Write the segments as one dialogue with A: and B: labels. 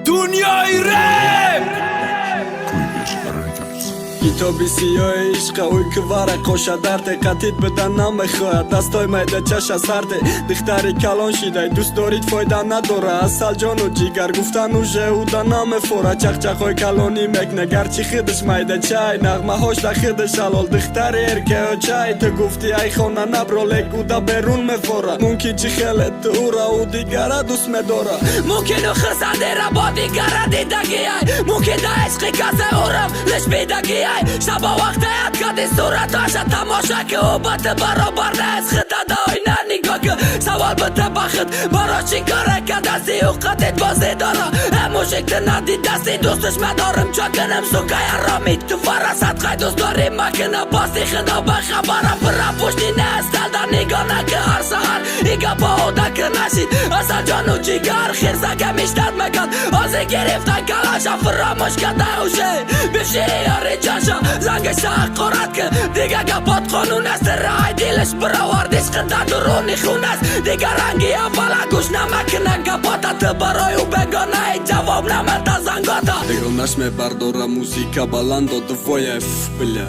A: دنیای رپ
B: کتابی سیاه عشق اوی که واره قوشه درده قطید بدن نمیخواید دستای میده چش سرده دختری کلان شیده دوست دارید فایده نداره اصل جان و جیگر گفتن و جهوده نمیفوره چخ چخای کلانی مکنه گرچی خودش میده چای نغمه هاش ده خودش حلال دختری ارکه و چای تو گفتی ای خانه نبرو لگو ده برون میفوره ممکن چی خیلت او را و دیگره دوست میداره
A: ممکن خرسنده را با دیگره دیدگی ممکن ده عشقی کسه اورم لش بیدگی شبا وقت یاد کردی صورتاش تماشا که او بات برابر نیست خدا دای نه نگاه که سوال بته بخت برا چی کاره که دستی او قطعت بازی داره موشک ده ندی دستی دوستش مدارم چا کنم سوکای رامی تو فرست خی دوست داری مکنه باستی خدا بخبرم برا پشتی نستل در نگاه نکه هر سهر ایگا با او دکر نشید اصل جانو جیگر خیرزه که میشتد مکن آزی گرفتن کلاشا فراموش کده اوشه بفشی یاری جاشا زنگش قرد که دیگه گپات قانون است رای دیلش براوردش قده درونی خون است دیگه رنگی اولا گوش نمکنه گپاتا برای او بگانه جواب نمتا زنگاتا
B: دیگه نشمه برداره موسیقه بلند و دوای بله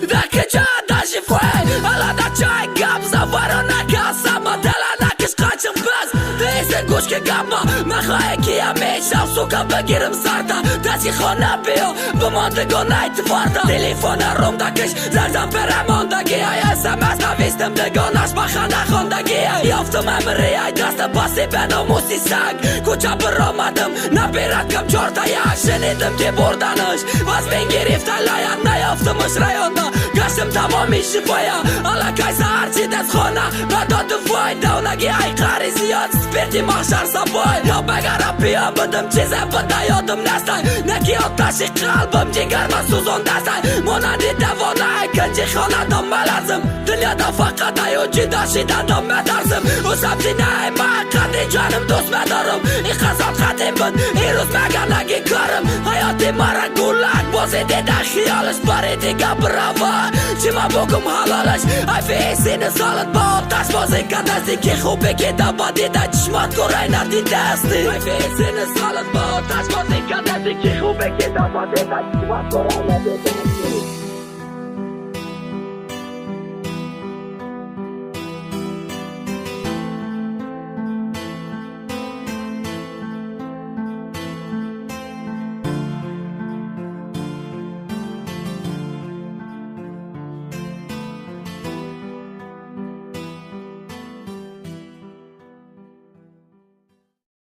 A: دکه جا داشی فوی الا دا چای گپ زوارو نکاسم دلا نکش قاچم بس دیسه گوش که گپا مخواه که همیشه سوکا بگیرم سرتا دستی خانه بیو بماندگان ایتوارتا تلیفون روم دکش زرزم پرماندگی های اسمس نویستم دگانش بخنده خواندگی یافتم امری ای دست باسی به ناموسی سگ کوچه برامدم نبیرد کم چارتا یک شنیدم که بردنش باز بین گرفت لاین نیافتمش ریاندا گشتم تمامی شفایا حالا کیسه هرچی دست خانه نداد وای دونگی ای قری زیاد سپرتی محشر سبای یا بگرم بیا بدم چیزه بده یادم نستای نکی آتشی قلبم جگر من سوزان دستای مانندی دوانه کنجی خانه دم ملرزم دنیا دا فقط ایو جدا شیدن دم مدرزم او سبزی نه من قدری جانم دوست مدارم این خزان خدیم بند این روز مگه نگی کارم حیاتی مرا گولک بازی دیده خیالش بری دیگه براوا چی ما بگم حلالش ای فیسین سالت با آتش بازی کدستی که خوبه که دبا دیده چشمات گرای ندی دستی ای فیسین سالت با آتش بازی کدستی که خوبه که دبا دیده چشمات گرای ندی دستی